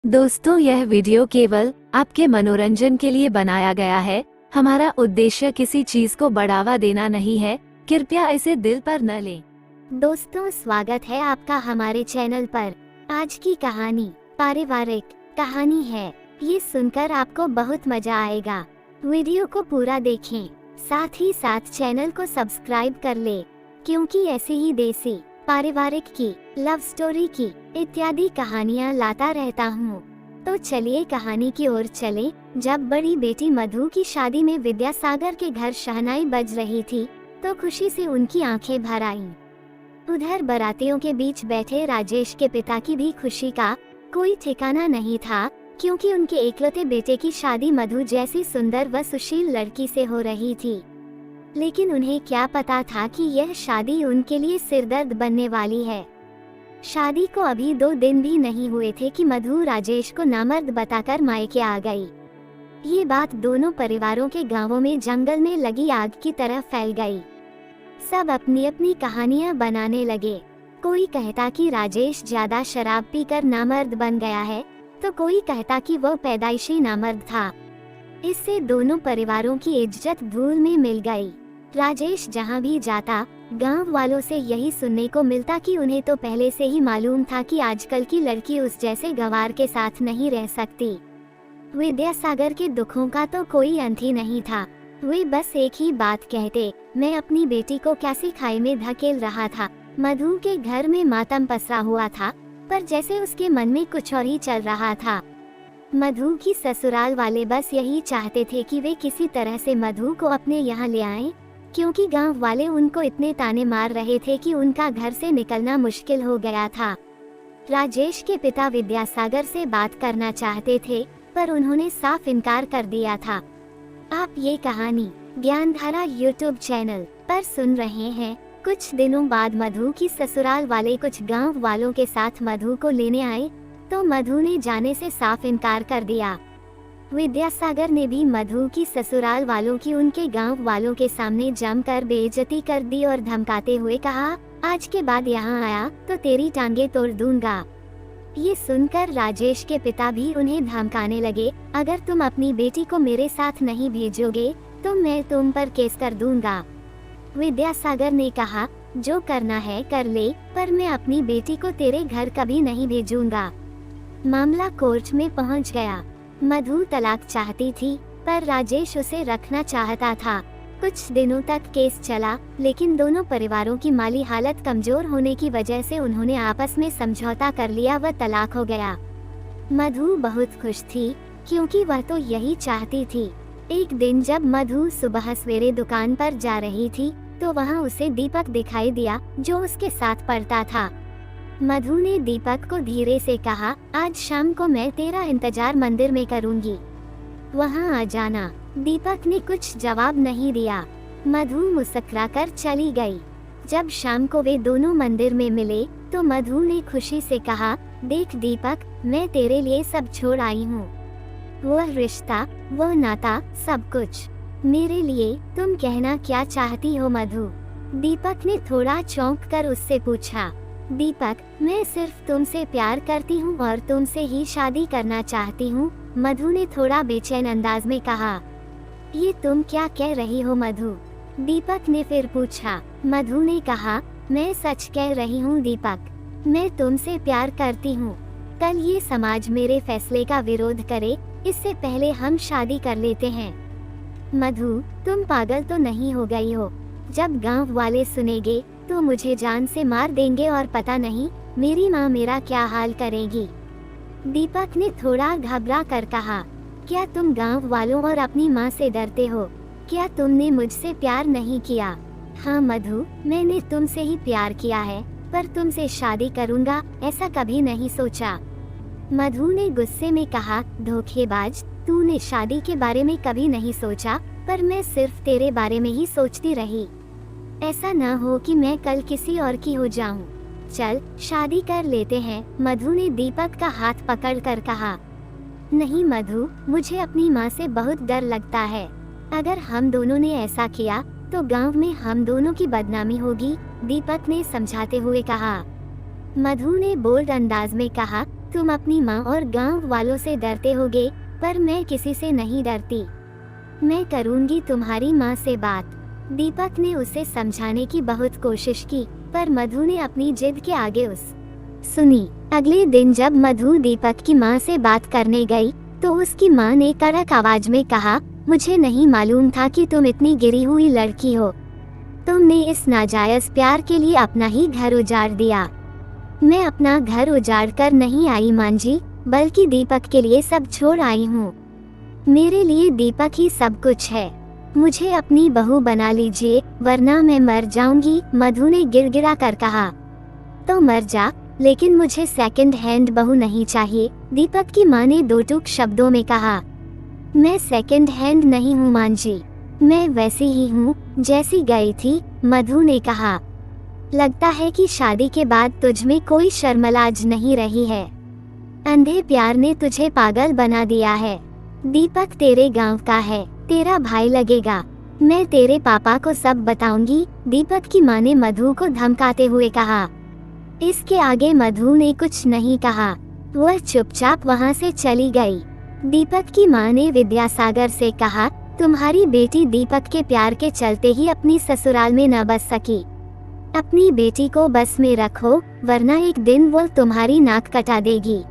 दोस्तों, यह वीडियो केवल आपके मनोरंजन के लिए बनाया गया है। हमारा उद्देश्य किसी चीज को बढ़ावा देना नहीं है। कृपया इसे दिल पर न लें। दोस्तों, स्वागत है आपका हमारे चैनल पर। आज की कहानी पारिवारिक कहानी है। ये सुनकर आपको बहुत मजा आएगा। वीडियो को पूरा देखें, साथ ही साथ चैनल को सब्सक्राइब कर ले, क्योंकि ऐसी ही देसी, पारिवारिक की, लव स्टोरी की इत्यादि कहानियाँ लाता रहता हूँ। तो चलिए कहानी की ओर चलें। जब बड़ी बेटी मधु की शादी में विद्यासागर के घर शहनाई बज रही थी, तो खुशी से उनकी आंखें भर आईं। उधर बारातियों के बीच बैठे राजेश के पिता की भी खुशी का कोई ठिकाना नहीं था, क्योंकि उनके एकलौते बेटे की शादी मधु जैसी सुंदर व सुशील लड़की से हो रही थी। लेकिन उन्हें क्या पता था कि यह शादी उनके लिए सिरदर्द बनने वाली है। शादी को अभी 2 दिन भी नहीं हुए थे कि मधु राजेश को नामर्द बताकर मायके आ गई। ये बात दोनों परिवारों के गांवों में जंगल में लगी आग की तरह फैल गई। सब अपनी अपनी कहानियां बनाने लगे। कोई कहता कि राजेश ज्यादा शराब पीकर नामर्द बन गया है, तो कोई कहता कि वह पैदाइशी नामर्द था। इससे दोनों परिवारों की इज्जत धूल में मिल गई। राजेश जहां भी जाता, गांव वालों से यही सुनने को मिलता कि उन्हें तो पहले से ही मालूम था कि आजकल की लड़की उस जैसे गंवार के साथ नहीं रह सकती। विद्यासागर के दुखों का तो कोई अंत ही नहीं था। वे बस एक ही बात कहते, मैं अपनी बेटी को कैसी खाई में धकेल रहा था। मधु के घर में मातम पसरा हुआ था, पर जैसे उसके मन में कुछ और ही चल रहा था। मधु की ससुराल वाले बस यही चाहते थे कि वे किसी तरह से मधु को अपने यहाँ ले आएं, क्योंकि गांव वाले उनको इतने ताने मार रहे थे कि उनका घर से निकलना मुश्किल हो गया था। राजेश के पिता विद्यासागर से बात करना चाहते थे, पर उन्होंने साफ इनकार कर दिया था। आप ये कहानी ज्ञानधारा यूट्यूब चैनल पर सुन रहे हैं। कुछ दिनों बाद मधु की ससुराल वाले कुछ गांव वालों के साथ मधु को लेने आए, तो मधु ने जाने से साफ इनकार कर दिया। विद्यासागर ने भी मधु की ससुराल वालों की उनके गांव वालों के सामने जमकर बेइज्जती कर दी और धमकाते हुए कहा, आज के बाद यहाँ आया तो तेरी टांगे तोड़ दूंगा। ये सुनकर राजेश के पिता भी उन्हें धमकाने लगे, अगर तुम अपनी बेटी को मेरे साथ नहीं भेजोगे तो मैं तुम पर केस कर दूंगा। विद्यासागर ने कहा, जो करना है कर ले, पर मैं अपनी बेटी को तेरे घर कभी नहीं भेजूंगा। मामला कोर्ट में पहुंच गया। मधु तलाक चाहती थी, पर राजेश उसे रखना चाहता था। कुछ दिनों तक केस चला, लेकिन दोनों परिवारों की माली हालत कमजोर होने की वजह से उन्होंने आपस में समझौता कर लिया व तलाक हो गया। मधु बहुत खुश थी, क्योंकि वह तो यही चाहती थी। एक दिन जब मधु सुबह सवेरे दुकान पर जा रही थी, तो वहाँ उसे दीपक दिखाई दिया, जो उसके साथ पढ़ता था। मधु ने दीपक को धीरे से कहा, आज शाम को मैं तेरा इंतजार मंदिर में करूंगी, वहाँ आ जाना। दीपक ने कुछ जवाब नहीं दिया। मधु मुस्कुराकर चली गई। जब शाम को वे दोनों मंदिर में मिले, तो मधु ने खुशी से कहा, देख दीपक, मैं तेरे लिए सब छोड़ आई हूँ। वह रिश्ता, वह नाता, सब कुछ मेरे लिए। तुम कहना क्या चाहती हो मधु? दीपक ने थोड़ा चौंक कर उससे पूछा। दीपक, मैं सिर्फ तुमसे प्यार करती हूँ और तुमसे ही शादी करना चाहती हूँ, मधु ने थोड़ा बेचैन अंदाज में कहा। ये तुम क्या कह रही हो मधु? दीपक ने फिर पूछा। मधु ने कहा, मैं सच कह रही हूँ दीपक, मैं तुमसे प्यार करती हूँ। कल ये समाज मेरे फैसले का विरोध करे, इससे पहले हम शादी कर लेते हैं। मधु, तुम पागल तो नहीं हो गई हो? जब गांव वाले सुनेंगे तो मुझे जान से मार देंगे और पता नहीं मेरी माँ मेरा क्या हाल करेगी। दीपक ने थोड़ा घबरा कर कहा, क्या तुम गांव वालों और अपनी माँ से डरते हो? क्या तुमने मुझसे प्यार नहीं किया? हाँ मधु, मैंने तुमसे ही प्यार किया है, पर तुमसे शादी करूँगा ऐसा कभी नहीं सोचा। मधु ने गुस्से में कहा, धोखेबाज, तूने शादी के बारे में कभी नहीं सोचा, पर मैं सिर्फ तेरे बारे में ही सोचती रही। ऐसा ना हो कि मैं कल किसी और की हो जाऊं। चल शादी कर लेते हैं, मधु ने दीपक का हाथ पकड़कर कहा। नहीं मधु, मुझे अपनी माँ से बहुत डर लगता है। अगर हम दोनों ने ऐसा किया तो गांव में हम दोनों की बदनामी होगी, दीपक ने समझाते हुए कहा। मधु ने बोल्ड अंदाज में कहा, तुम अपनी माँ और गांव वालों से डरते होगे, पर मैं किसी से नहीं डरती। मैं करूँगी तुम्हारी माँ से बात। दीपक ने उसे समझाने की बहुत कोशिश की, पर मधु ने अपनी जिद के आगे सुनी। अगले दिन जब मधु दीपक की माँ से बात करने गई, तो उसकी माँ ने कड़क आवाज में कहा, मुझे नहीं मालूम था कि तुम इतनी गिरी हुई लड़की हो। तुमने इस नाजायज प्यार के लिए अपना ही घर उजाड़ दिया। मैं अपना घर उजाड़ कर नहीं आई माँ जी, बल्कि दीपक के लिए सब छोड़ आई हूँ। मेरे लिए दीपक ही सब कुछ है। मुझे अपनी बहू बना लीजिए, वरना मैं मर जाऊंगी, मधु ने गिड़गिड़ा कर कहा। तो मर जा, लेकिन मुझे सेकंड हैंड बहू नहीं चाहिए, दीपक की माँ ने दो टूक शब्दों में कहा। मैं सेकंड हैंड नहीं हूँ माँ जी, मैं वैसी ही हूँ जैसी गई थी, मधु ने कहा। लगता है कि शादी के बाद तुझ में कोई शर्मलाज नहीं रही है। अंधे प्यार ने तुझे पागल बना दिया है। दीपक तेरे गांव का है, तेरा भाई लगेगा। मैं तेरे पापा को सब बताऊंगी, दीपक की माँ ने मधु को धमकाते हुए कहा। इसके आगे मधु ने कुछ नहीं कहा, वह चुपचाप वहाँ से चली गई। दीपक की माँ ने विद्यासागर से कहा, तुम्हारी बेटी दीपक के प्यार के चलते ही अपनी ससुराल में न बस सकी। अपनी बेटी को बस में रखो, वरना एक दिन वो तुम्हारी नाक कटा देगी।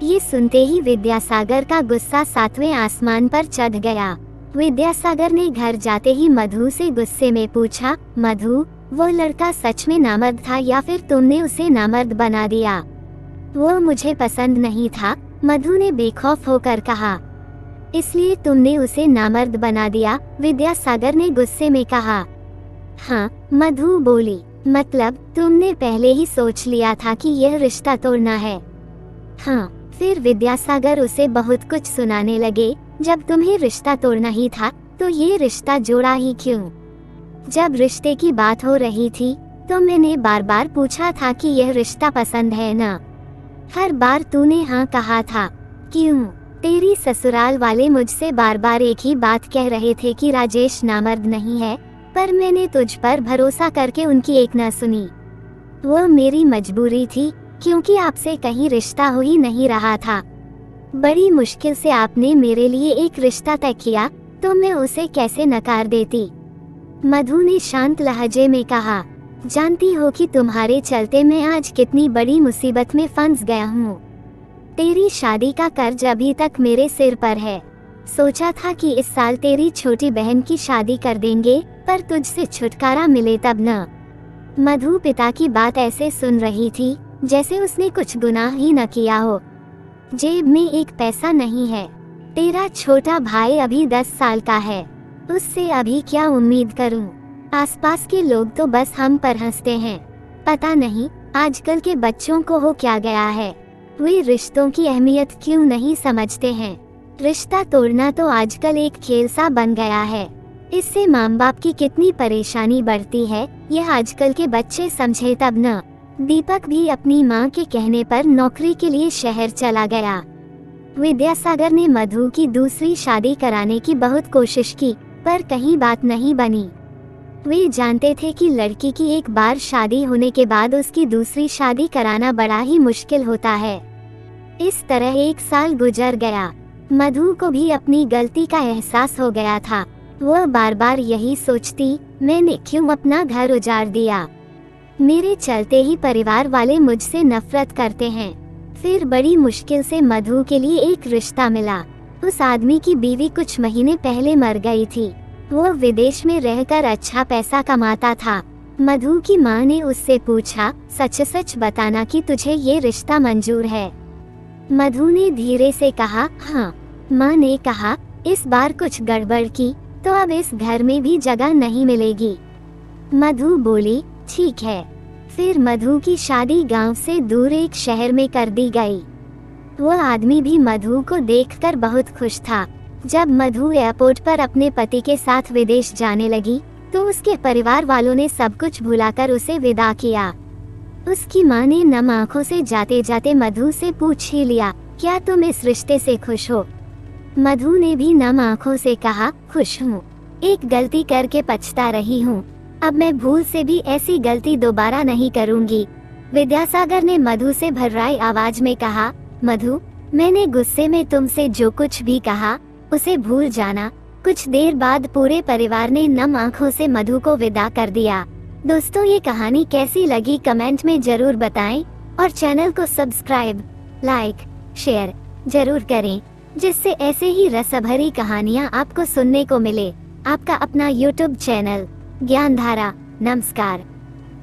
ये सुनते ही विद्यासागर का गुस्सा सातवें आसमान पर चढ़ गया। विद्यासागर ने घर जाते ही मधु से गुस्से में पूछा, मधु, वो लड़का सच में नामर्द था या फिर तुमने उसे नामर्द बना दिया? वो मुझे पसंद नहीं था, मधु ने बेखौफ होकर कहा। इसलिए तुमने उसे नामर्द बना दिया, विद्यासागर ने गुस्से में कहा। हाँ, मधु बोली, मतलब तुमने पहले ही सोच लिया था कि यह रिश्ता तोड़ना है? हाँ। फिर विद्यासागर उसे बहुत कुछ सुनाने लगे। जब तुम्हें रिश्ता तोड़ना ही था, तो ये रिश्ता जोड़ा ही क्यों? जब रिश्ते की बात हो रही थी, तो मैंने बार बार पूछा था कि यह रिश्ता पसंद है ना? हर बार तूने हाँ कहा था। क्यों? तेरी ससुराल वाले मुझसे बार बार एक ही बात कह रहे थे कि राजेश नामर्द नहीं है, पर मैंने तुझ पर भरोसा करके उनकी एक न सुनी। वो मेरी मजबूरी थी, क्योंकि आपसे कहीं रिश्ता हो ही नहीं रहा था। बड़ी मुश्किल से आपने मेरे लिए एक रिश्ता तय किया, तो मैं उसे कैसे नकार देती? मधु ने शांत लहजे में कहा। जानती हो कि तुम्हारे चलते मैं आज कितनी बड़ी मुसीबत में फंस गया हूँ। तेरी शादी का कर्ज अभी तक मेरे सिर पर है। सोचा था कि इस साल तेरी छोटी बहन की शादी कर देंगे, पर तुझसे छुटकारा मिले तब न। मधु पिता की बात ऐसे सुन रही थी जैसे उसने कुछ गुनाह ही न किया हो। जेब में एक पैसा नहीं है। तेरा छोटा भाई अभी 10 साल का है, उससे अभी क्या उम्मीद करूं? आसपास के लोग तो बस हम पर हंसते हैं। पता नहीं आजकल के बच्चों को हो क्या गया है, वे रिश्तों की अहमियत क्यों नहीं समझते हैं। रिश्ता तोड़ना तो आजकल एक खेल सा बन गया है। इससे माँ बाप की कितनी परेशानी बढ़ती है, यह आजकल के बच्चे समझे तब न। दीपक भी अपनी माँ के कहने पर नौकरी के लिए शहर चला गया। विद्यासागर ने मधु की दूसरी शादी कराने की बहुत कोशिश की, पर कहीं बात नहीं बनी। वे जानते थे कि लड़की की एक बार शादी होने के बाद उसकी दूसरी शादी कराना बड़ा ही मुश्किल होता है। इस तरह 1 साल गुजर गया। मधु को भी अपनी गलती का एहसास हो गया था। वह बार बार यही सोचती, मैंने क्यों अपना घर उजाड़ दिया? मेरे चलते ही परिवार वाले मुझसे नफरत करते हैं। फिर बड़ी मुश्किल से मधु के लिए एक रिश्ता मिला। उस आदमी की बीवी कुछ महीने पहले मर गई थी। वो विदेश में रहकर अच्छा पैसा कमाता था। मधु की माँ ने उससे पूछा, सच सच बताना कि तुझे ये रिश्ता मंजूर है? मधु ने धीरे से कहा, हाँ। माँ ने कहा, इस बार कुछ गड़बड़ की तो अब इस घर में भी जगह नहीं मिलेगी। मधु बोली, ठीक है। फिर मधु की शादी गांव से दूर एक शहर में कर दी गई। वह आदमी भी मधु को देखकर बहुत खुश था। जब मधु एयरपोर्ट पर अपने पति के साथ विदेश जाने लगी, तो उसके परिवार वालों ने सब कुछ भुलाकर उसे विदा किया। उसकी माँ ने नम आंखों से जाते जाते मधु से पूछ ही लिया, क्या तुम इस रिश्ते से खुश हो? मधु ने भी नम आंखों से कहा, खुश हूँ। एक गलती करके पछता रही हूँ, अब मैं भूल से भी ऐसी गलती दोबारा नहीं करूँगी। विद्यासागर ने मधु से भर्राई आवाज में कहा, मधु, मैंने गुस्से में तुमसे जो कुछ भी कहा उसे भूल जाना। कुछ देर बाद पूरे परिवार ने नम आंखों से मधु को विदा कर दिया। दोस्तों, ये कहानी कैसी लगी कमेंट में जरूर बताएं और चैनल को सब्सक्राइब, लाइक, शेयर जरूर करें, जिससे ऐसे ही रसभरी कहानियाँ आपको सुनने को मिले। आपका अपना यूट्यूब चैनल ज्ञानधारा। नमस्कार।